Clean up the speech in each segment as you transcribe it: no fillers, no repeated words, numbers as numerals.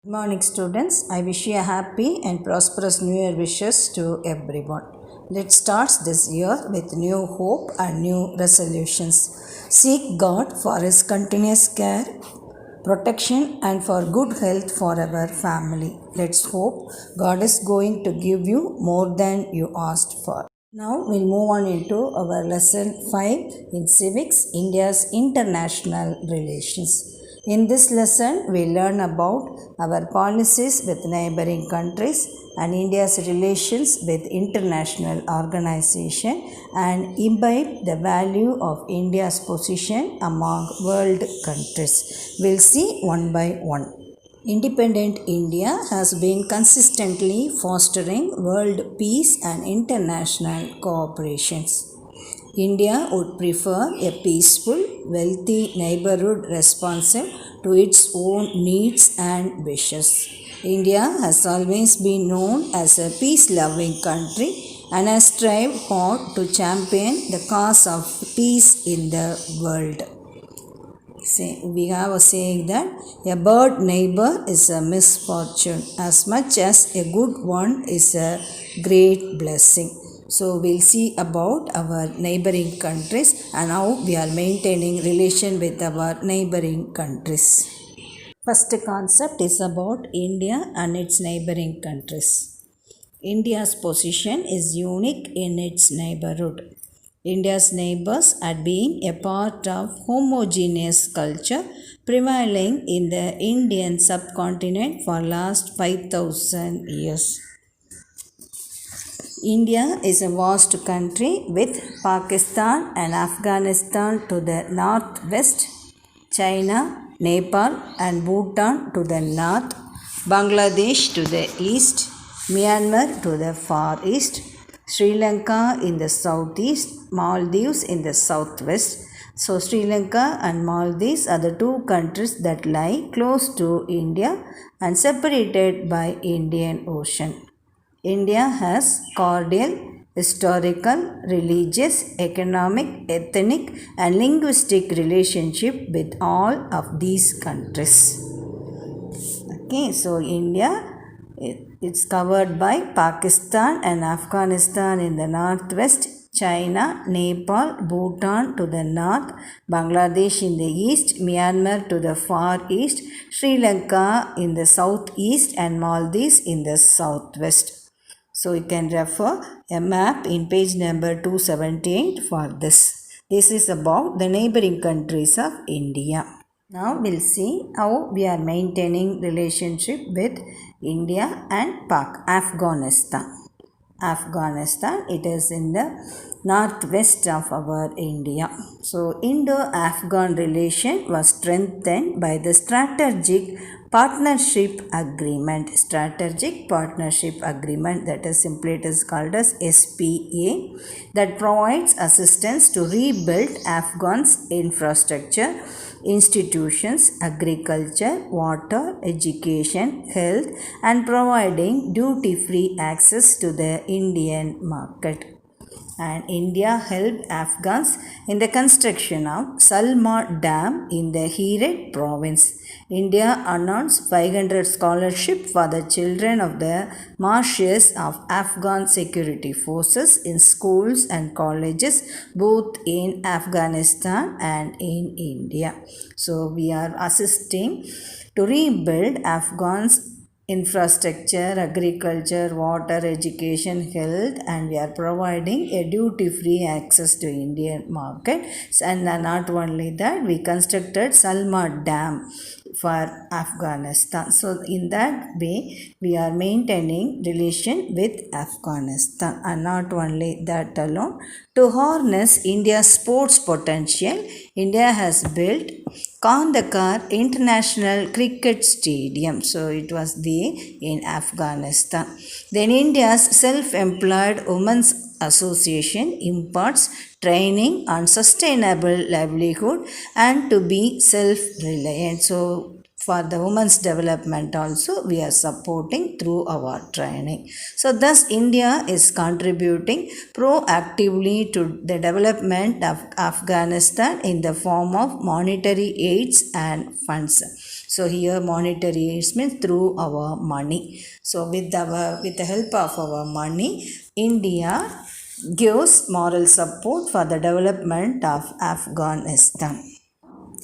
Good morning, students. I wish you a happy and prosperous New Year wishes to everyone. Let's start this year with new hope and new resolutions. Seek God for His continuous care, protection, and for good health for our family. Let's hope God is going to give you more than you asked for. Now we'll move on into our lesson 5 in civics, India's international relations. In this lesson, we learn about our policies with neighboring countries and India's relations with international organization and imbibe the value of India's position among world countries. We'll see one by one. Independent India has been consistently fostering world peace and international cooperations. India would prefer a peaceful, wealthy neighborhood responsive to its own needs and wishes. India has always been known as a peace-loving country and has strived hard to champion the cause of peace in the world. We have a saying that a bad neighbor is a misfortune as much as a good one is a great blessing. So we'll see about our neighboring countries and how we are maintaining relation with our neighboring countries. First concept is about India and its neighboring countries. India's position is unique in its neighborhood. India's neighbors had been a part of homogeneous culture prevailing in the Indian subcontinent for last 5,000 years. India is a vast country with Pakistan and Afghanistan to the northwest, China, Nepal and Bhutan to the north, Bangladesh to the east, Myanmar to the far east, Sri Lanka in the southeast, Maldives in the southwest. So Sri Lanka and Maldives are the two countries that lie close to India and separated by Indian Ocean. India has cordial historical, religious, economic, ethnic and linguistic relationship with all of these countries. Okay, so India, it's covered by Pakistan and Afghanistan in the northwest, China, Nepal, Bhutan to the north, Bangladesh in the east, Myanmar to the far east, Sri Lanka in the southeast and Maldives in the southwest. So you can refer a map in page number 278 for this. This is about the neighboring countries of India. Now we'll see how we are maintaining relationship with India and Afghanistan. Afghanistan, it is in the northwest of our India. So Indo-Afghan relation was strengthened by the strategic partnership agreement, that is simply it is called as SPA, that provides assistance to rebuild Afghans infrastructure, institutions, agriculture, water, education, health and providing duty-free access to the Indian market. And India helped Afghans in the construction of Salma Dam in the Herat province. India announced 500 scholarship for the children of the martyrs of Afghan security forces in schools and colleges both in Afghanistan and in India. So we are assisting to rebuild Afghans infrastructure, agriculture, water, education, health and we are providing a duty-free access to Indian market. And not only that, we constructed Salma Dam for Afghanistan. So in that way, we are maintaining relation with Afghanistan. And not only that alone, to harness India's sports potential, India has built Kandahar International Cricket Stadium. So it was there in Afghanistan. Then India's self-employed women's association imparts training on sustainable livelihood and to be self-reliant. So for the women's development also we are supporting through our training. So thus India is contributing proactively to the development of Afghanistan in the form of monetary aids and funds. So here monetary means through our money. So with the help of our money, India gives moral support for the development of Afghanistan.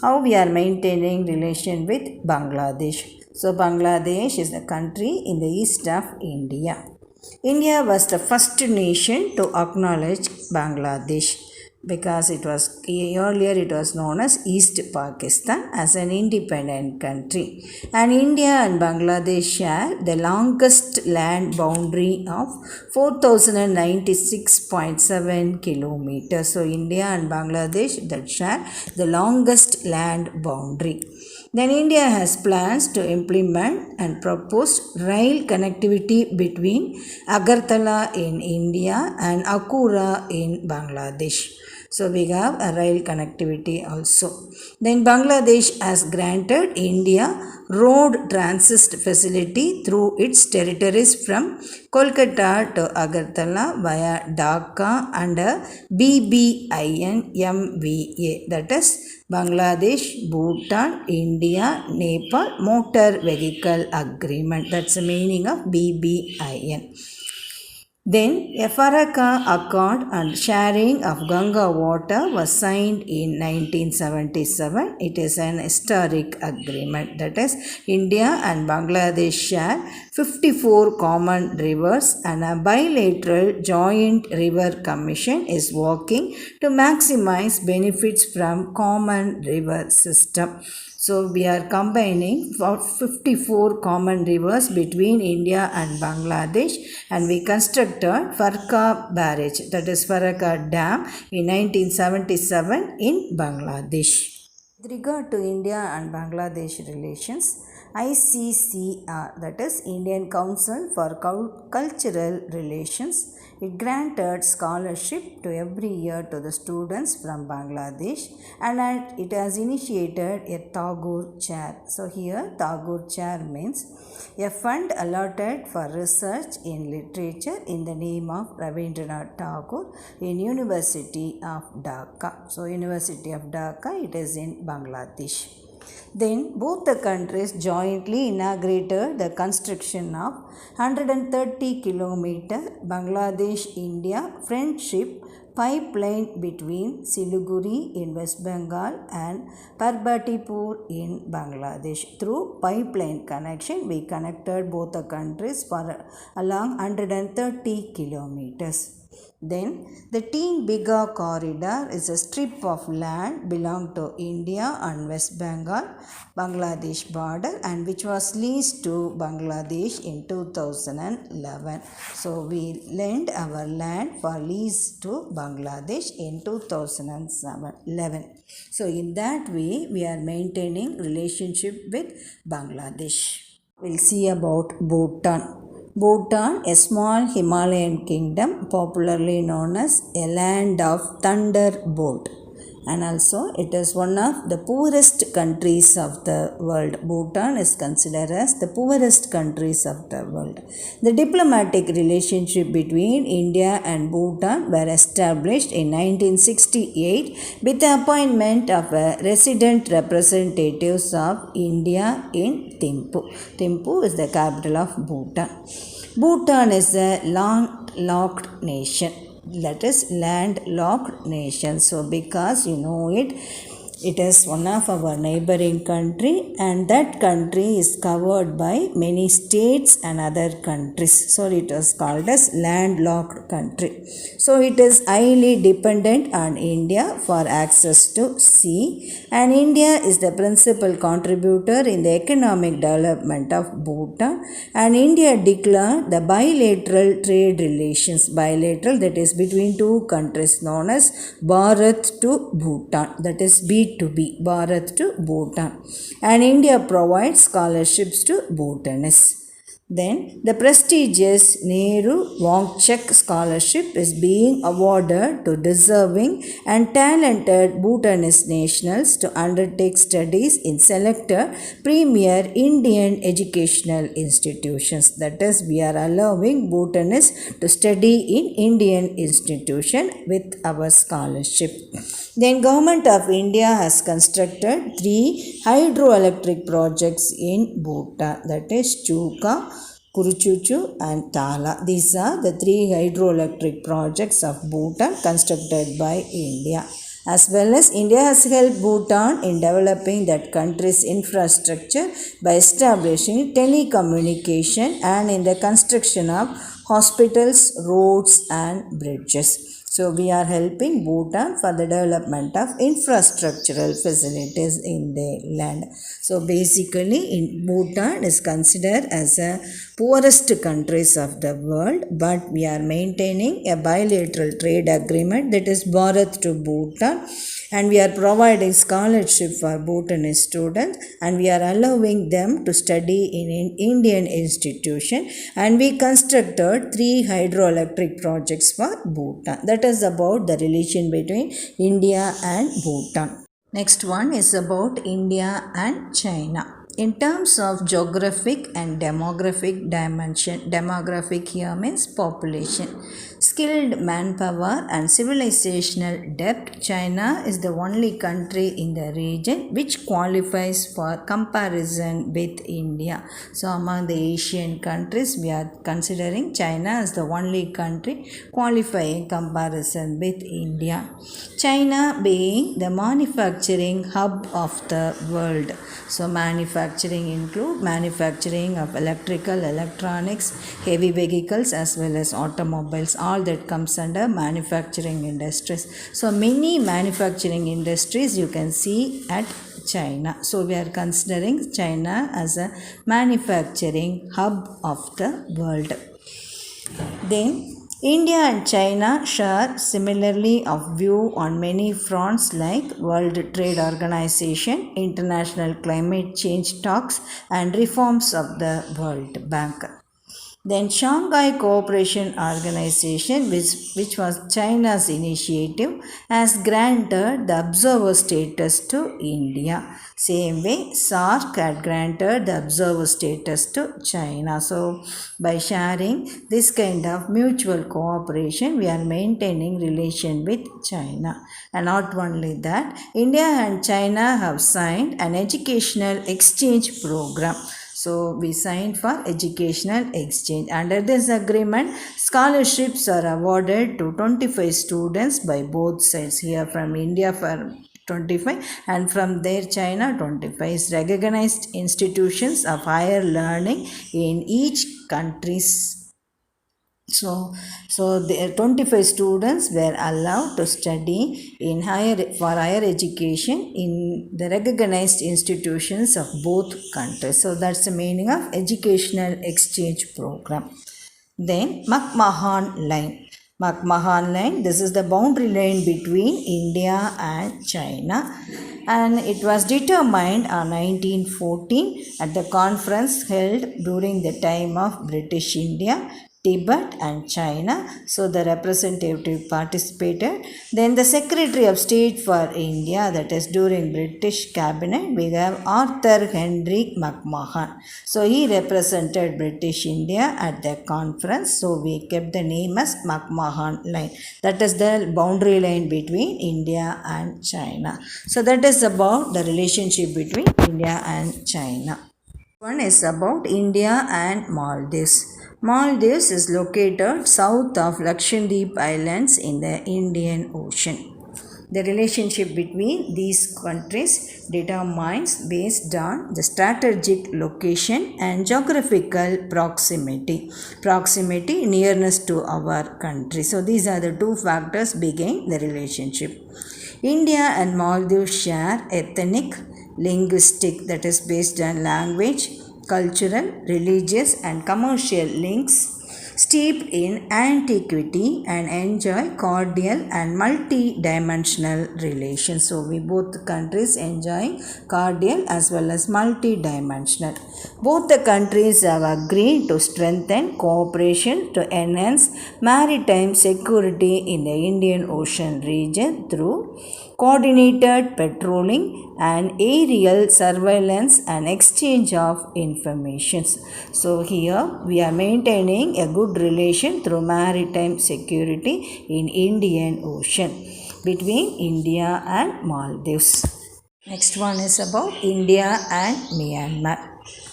How we are maintaining relation with Bangladesh. So Bangladesh is a country in the east of India. India was the first nation to acknowledge Bangladesh because it was known as East Pakistan as an independent country, and India and Bangladesh share the longest land boundary of 4096.7 kilometers. So India and Bangladesh that share the longest land boundary. Then India has plans to implement and propose rail connectivity between Agartala in India and Akura in Bangladesh. So we have a rail connectivity also. Then Bangladesh has granted India road transit facility through its territories from Kolkata to Agartala via Dhaka under BBIN MVA, that is Bangladesh, Bhutan, India, Nepal Motor Vehicle Agreement. That's the meaning of BBIN. Then a Faraka Accord and sharing of Ganga water was signed in 1977. It is an historic agreement, that is India and Bangladesh share 54 common rivers, and a bilateral joint river commission is working to maximize benefits from common river system. So we are combining 54 common rivers between India and Bangladesh, and we constructed Faraka Barrage, that is Faraka Dam, in 1977 in Bangladesh. With regard to India and Bangladesh relations, ICCR, that is Indian Council for Cultural Relations, it granted scholarship to every year to the students from Bangladesh, and it has initiated a Tagore Chair. So here Tagore Chair means a fund allotted for research in literature in the name of Rabindranath Tagore in University of Dhaka. So University of Dhaka, it is in Bangladesh. Then both the countries jointly inaugurated the construction of 130 km Bangladesh-India friendship pipeline between Siliguri in West Bengal and Parbatipur in Bangladesh. Through pipeline connection, we connected both the countries for along 130 kilometers. Then the Teen Biga corridor is a strip of land belonging to India and West Bengal, Bangladesh border, and which was leased to Bangladesh in 2011. So we lent our land for lease to Bangladesh in 2011. So in that way we are maintaining relationship with Bangladesh. We'll see about Bhutan. Bhutan, a small Himalayan kingdom popularly known as a land of thunderbolt, and also it is one of the poorest countries of the world. Bhutan is considered as the poorest countries of the world. The diplomatic relationship between India and Bhutan were established in 1968 with the appointment of resident representatives of India in Thimphu. Thimphu is the capital of Bhutan. Bhutan is a landlocked nation, that is landlocked nation. So because you know it is one of our neighboring country, and that country is covered by many states and other countries. So it is called as landlocked country. So it is highly dependent on India for access to sea, and India is the principal contributor in the economic development of Bhutan, and India declared the bilateral trade relations, bilateral, that is between two countries, known as Bharat to Bhutan, that is B2B, Bharat to Bhutan, and India provides scholarships to Bhutanese. Then the prestigious Nehru Wangchuk Scholarship is being awarded to deserving and talented Bhutanese nationals to undertake studies in selected premier Indian educational institutions. That is, we are allowing Bhutanese to study in Indian institution with our scholarship. Then Government of India has constructed 3 hydroelectric projects in Bhutan, that is Chuka, Kuruchuchu and Tala. These are the 3 hydroelectric projects of Bhutan constructed by India. As well as India has helped Bhutan in developing that country's infrastructure by establishing telecommunication and in the construction of hospitals, roads and bridges. So we are helping Bhutan for the development of infrastructural facilities in the land. So basically Bhutan is considered as a poorest countries of the world, but we are maintaining a bilateral trade agreement, that is Bharat to Bhutan, and we are providing scholarship for Bhutanese students, and we are allowing them to study in an Indian institution, and we constructed 3 hydroelectric projects for Bhutan. That is about the relation between India and Bhutan. Next one is about India and China. In terms of geographic and demographic dimension, demographic here means population, skilled manpower and civilizational depth, China is the only country in the region which qualifies for comparison with India. So among the Asian countries, we are considering China as the only country qualifying comparison with India. China being the manufacturing hub of the world. So manufacturing include manufacturing of electrical, electronics, heavy vehicles as well as automobiles. All that comes under manufacturing industries. So many manufacturing industries you can see at China. So we are considering China as a manufacturing hub of the world. Then India and China share similarly of view on many fronts like World Trade Organization, international climate change talks and reforms of the World Bank. Then Shanghai Cooperation Organization, which was China's initiative, has granted the observer status to India. Same way, SAARC had granted the observer status to China. So, by sharing this kind of mutual cooperation, we are maintaining relation with China. And not only that, India and China have signed an educational exchange program. So we signed for educational exchange. Under this agreement, scholarships are awarded to 25 students by both sides. Here from India for 25 and from there China 25 is recognized institutions of higher learning in each country's. So the 25 students were allowed to study in higher education in the recognized institutions of both countries. So that's the meaning of educational exchange program. Then McMahon line. McMahon line, this is the boundary line between India and China, and it was determined on 1914 at the conference held during the time of British India, Tibet and China. So the representative participated. Then the Secretary of State for India, that is during British cabinet, we have Arthur Henry McMahon. So he represented British India at the conference. So we kept the name as McMahon line. That is the boundary line between India and China. So that is about the relationship between India and China. One is about India and Maldives. Maldives is located south of Lakshadweep Islands in the Indian Ocean. The relationship between these countries determines based on the strategic location and geographical proximity. Proximity, nearness to our country. So these are the 2 factors behind the relationship. India and Maldives share ethnic, linguistic, that is based on language, cultural, religious and commercial links steeped in antiquity and enjoy cordial and multi-dimensional relations. So we both countries enjoy cordial as well as multi-dimensional. Both the countries have agreed to strengthen cooperation to enhance maritime security in the Indian Ocean region through coordinated patrolling and aerial surveillance and exchange of information. So here we are maintaining a good relation through maritime security in Indian Ocean between India and Maldives. Next one is about India and Myanmar.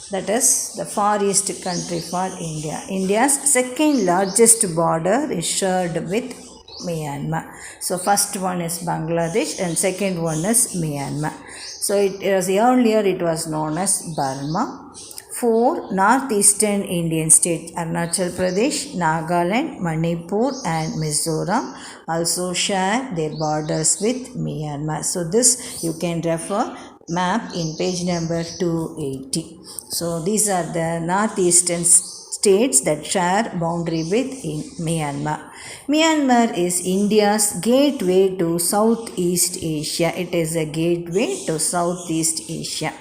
That is the far east country for India. India's second largest border is shared with Myanmar. So first one is Bangladesh and second one is Myanmar. So earlier it was known as Burma. Four northeastern Indian states, Arunachal Pradesh, Nagaland, Manipur and Mizoram, also share their borders with Myanmar. So this you can refer map in page number 280. So these are the northeastern states that share boundary with Myanmar. Myanmar is India's gateway to Southeast Asia. It is a gateway to Southeast Asia.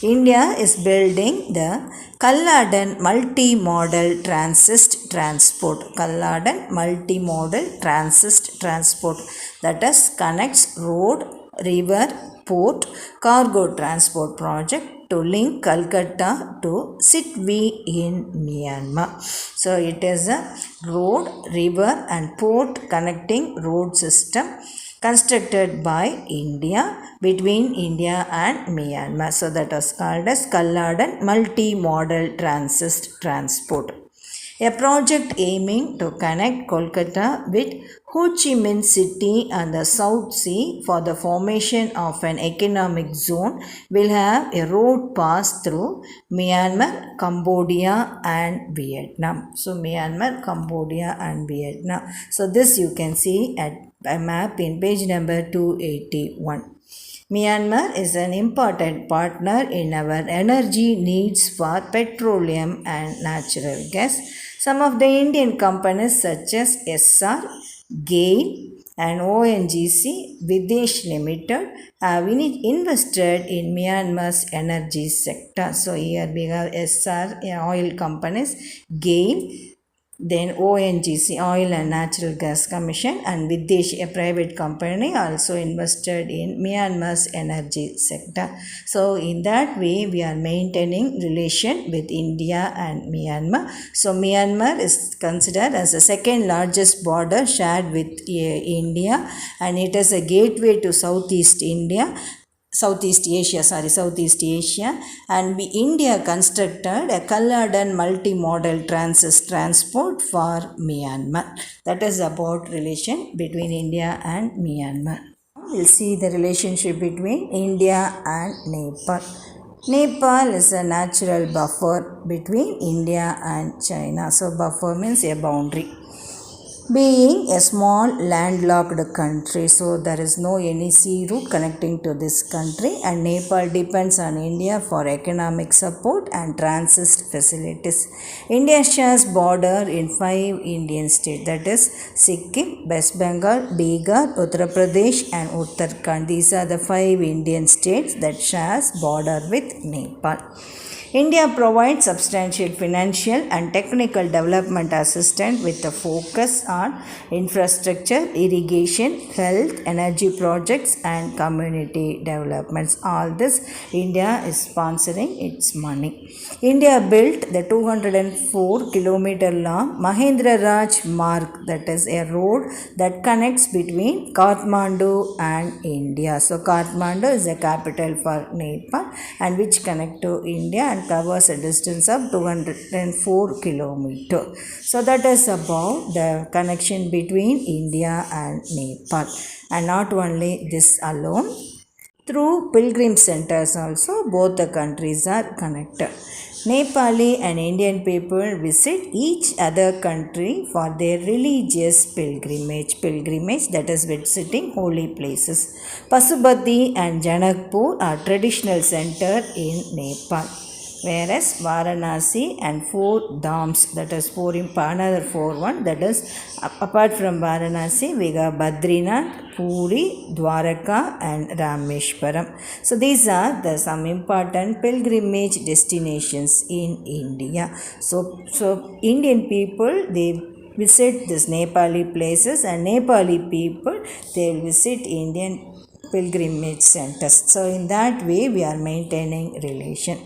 India is building the Kalladan Multi-Modal Transit Transport. Kalladan Multi-Modal Transit Transport, that is connects road, river, port, cargo transport project to link Calcutta to Sittwe in Myanmar. So it is a road, river and port connecting road system constructed by India between India and Myanmar. So that was called as Kalladan Multi-Modal Transit Transport. A project aiming to connect Kolkata with Ho Chi Minh City and the South Sea for the formation of an economic zone will have a road pass through Myanmar, Cambodia and Vietnam. So Myanmar, Cambodia and Vietnam. So this you can see at a map in page number 281. Myanmar is an important partner in our energy needs for petroleum and natural gas. Some of the Indian companies such as Essar, GAIL and ONGC Videsh Limited have invested in Myanmar's energy sector. So here we have Essar oil companies, GAIL, then ONGC, Oil and Natural Gas Commission, and Videsh, a private company, also invested in Myanmar's energy sector. So in that way, we are maintaining relation with India and Myanmar. So Myanmar is considered as the second largest border shared with India, and it is a gateway to Southeast Asia, and India constructed a Kalladan multi-modal transport for Myanmar. That is about relation between India and Myanmar. We'll see the relationship between India and Nepal. Nepal is a natural buffer between India and China. So buffer means a boundary. Being a small landlocked country, so there is no any sea route connecting to this country, and Nepal depends on India for economic support and transit facilities. India shares border in 5 Indian states, that is Sikkim, West Bengal, Bihar, Uttar Pradesh and Uttarakhand. These are the 5 Indian states that shares border with Nepal. India provides substantial financial and technical development assistance with a focus on infrastructure, irrigation, health, energy projects and community developments. All this India is sponsoring its money. India built the 204 kilometer long Mahendra Raj Marg, that is a road that connects between Kathmandu and India. So Kathmandu is the capital for Nepal and which connect to India and covers a distance of 204 kilometers. So that is about the connection between India and Nepal. And not only this alone, through pilgrim centers also both the countries are connected. Nepali and Indian people visit each other country for their religious pilgrimage, that is visiting holy places. Pasupati and Janakpur are traditional center in Nepal. whereas Varanasi and 4 dhams, that is 4 in another 4 one, that is apart from Varanasi we got Badrinath, Puri, Dwaraka and Rameshwaram. So these are the some important pilgrimage destinations in India. So Indian people, they visit these Nepali places, and Nepali people, they will visit Indian pilgrimage centers. So in that way we are maintaining relation.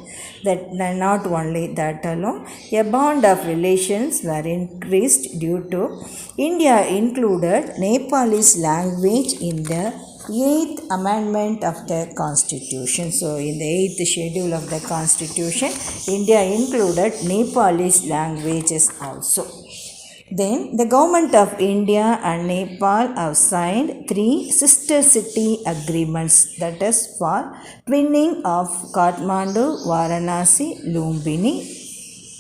That not only that alone, a bond of relations were increased due to India included Nepalese language in the 8th amendment of the constitution. So in the 8th schedule of the constitution, India included Nepalese languages also. Then the government of India and Nepal have signed 3 sister city agreements, that is for twinning of Kathmandu, Varanasi, Lumbini,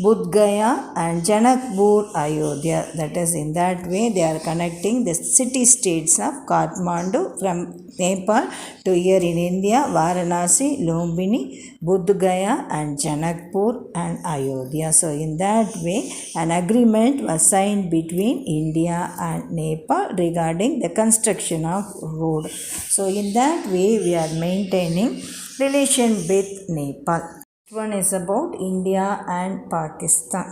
Bodh Gaya and Janakpur, Ayodhya. That is, in that way they are connecting the city states of Kathmandu from Nepal to here in India, Varanasi, Lumbini, Bodh Gaya and Janakpur and Ayodhya. So in that way an agreement was signed between India and Nepal regarding the construction of road. So in that way we are maintaining relation with Nepal. One is about India and Pakistan.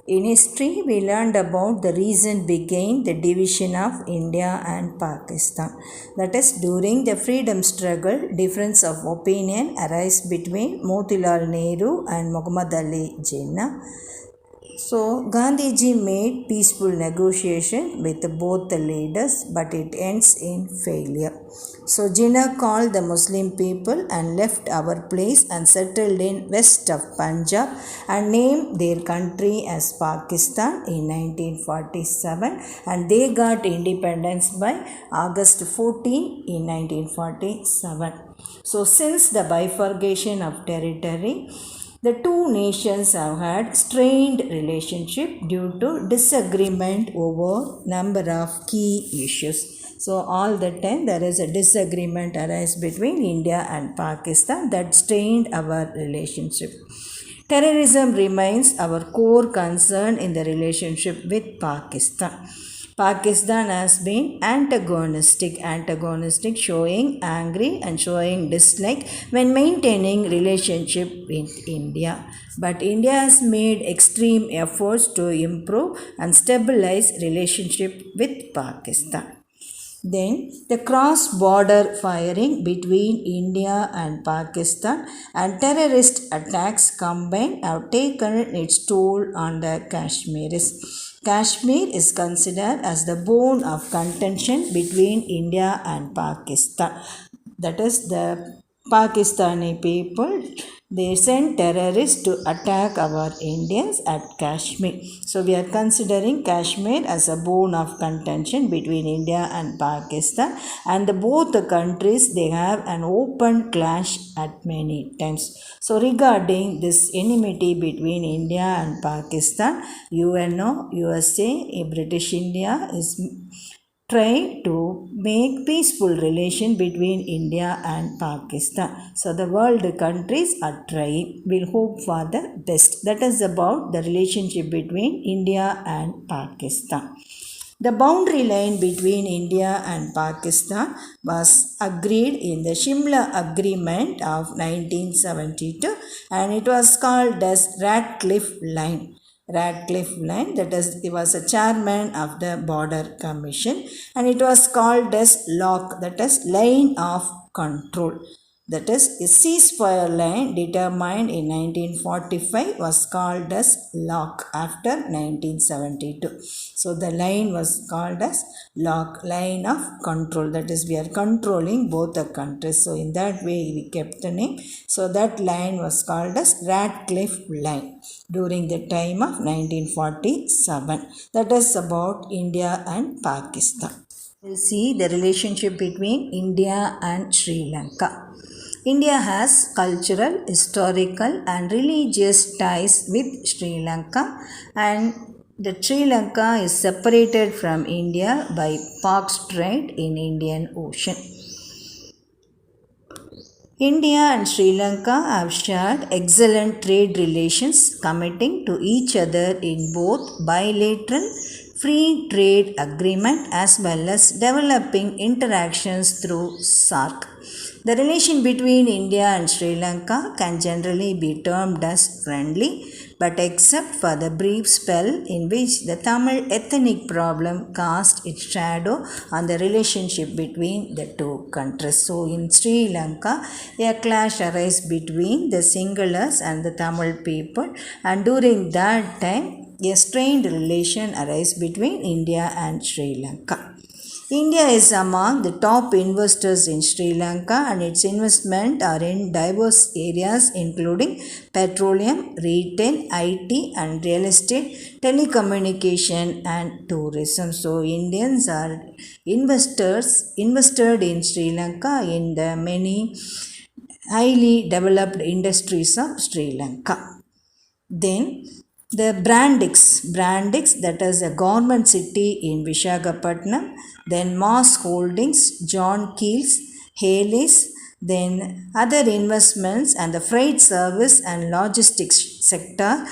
In history, we learned about the reason behind the division of India and Pakistan. That is, during the freedom struggle, difference of opinion arose between Motilal Nehru and Muhammad Ali Jinnah. So Gandhiji made peaceful negotiation with both the leaders, but it ends in failure. So Jinnah called the Muslim people and left our place and settled in west of Punjab and named their country as Pakistan in 1947, and they got independence by August 14 in 1947. So since the bifurcation of territory, the two nations have had strained relationship due to disagreement over number of key issues. So all the time there is a disagreement arise between India and Pakistan that strained our relationship. Terrorism remains our core concern in the relationship with Pakistan. Pakistan has been antagonistic, showing angry and showing dislike when maintaining relationship with India. But India has made extreme efforts to improve and stabilize relationship with Pakistan. Then the cross-border firing between India and Pakistan and terrorist attacks combined have taken its toll on the Kashmiris. Kashmir is considered as the bone of contention between India and Pakistan. That is, the Pakistani people, they sent terrorists to attack our Indians at Kashmir. So we are considering Kashmir as a bone of contention between India and Pakistan, and both the countries, they have an open clash at many times. So regarding this enmity between India and Pakistan, UNO, USA, British India is try to make peaceful relation between India and Pakistan. So the world countries are trying. We'll hope for the best. That is about the relationship between India and Pakistan. The boundary line between India and Pakistan was agreed in the Shimla Agreement of 1972, and it was called as Radcliffe Line. Radcliffe Line, that is, he was a chairman of the Border Commission, and it was called as LOC, that is, Line of Control. That is, a ceasefire line determined in 1945 was called as LOC after 1972. So the line was called as LOC, Line of Control. That is, we are controlling both the countries. So in that way we kept the name. So that line was called as Radcliffe Line during the time of 1947. That is about India and Pakistan. We'll see the relationship between India and Sri Lanka. India has cultural, historical and religious ties with Sri Lanka, and the Sri Lanka is separated from India by Pak Strait in Indian Ocean. India and Sri Lanka have shared excellent trade relations, committing to each other in both bilateral free trade agreement as well as developing interactions through SAARC. The relation between India and Sri Lanka can generally be termed as friendly, but except for the brief spell in which the Tamil ethnic problem cast its shadow on the relationship between the two countries. So in Sri Lanka, a clash arose between the Sinhalese and the Tamil people, and during that time, a strained relation arose between India and Sri Lanka. India is among the top investors in Sri Lanka, and its investments are in diverse areas including petroleum, retail, IT and real estate, telecommunication and tourism. So Indians are invested in Sri Lanka in the many highly developed industries of Sri Lanka. Then the Brandix that is a government city in Visakhapatnam, then Moss Holdings, John Keel's, Haley's, then other investments and the freight service and logistics sector.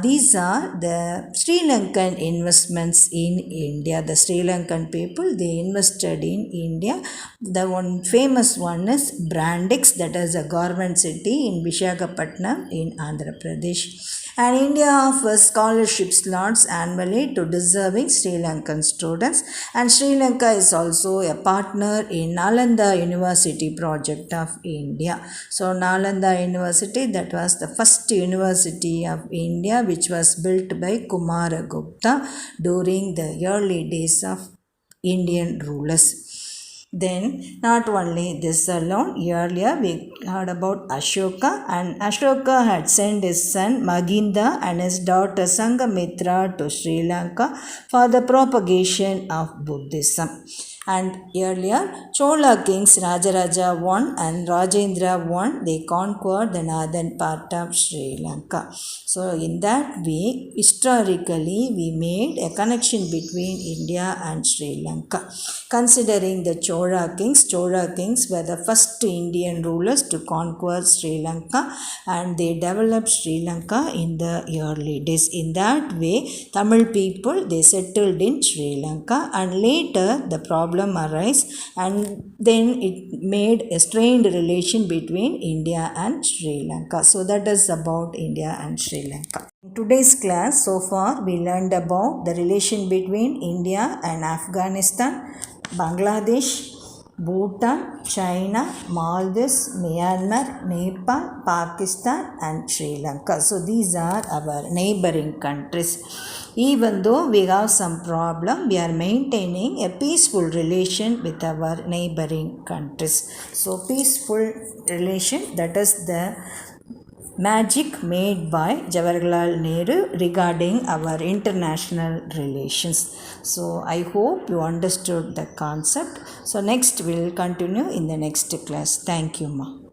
These are the Sri Lankan investments in India. The Sri Lankan people, they invested in India. The one famous one is Brandix, that is a government city in Visakhapatnam in Andhra Pradesh. And India offers scholarship slots annually to deserving Sri Lankan students, and Sri Lanka is also a partner in Nalanda University project of India. So Nalanda University, that was the first university of India which was built by Kumaragupta during the early days of Indian rulers. Then, not only this alone, earlier we heard about Ashoka, and Ashoka had sent his son Maginda and his daughter Sangamitra to Sri Lanka for the propagation of Buddhism. And earlier, Chola kings Rajaraja I and Rajendra I, they conquered the northern part of Sri Lanka. So in that way, historically, we made a connection between India and Sri Lanka. Considering the Chola kings were the first Indian rulers to conquer Sri Lanka, and they developed Sri Lanka in the early days. In that way, Tamil people, they settled in Sri Lanka, and later the problem arise, and then it made a strained relation between India and Sri Lanka. So that is about India and Sri Lanka. In today's class, so far we learned about the relation between India and Afghanistan, Bangladesh, Bhutan, China, Maldives, Myanmar, Nepal, Pakistan and Sri Lanka. So these are our neighboring countries. Even though we have some problem, we are maintaining a peaceful relation with our neighboring countries. So peaceful relation, that is the magic made by Jawaharlal Nehru regarding our international relations. So I hope you understood the concept. So next we will continue in the next class. Thank you, Ma.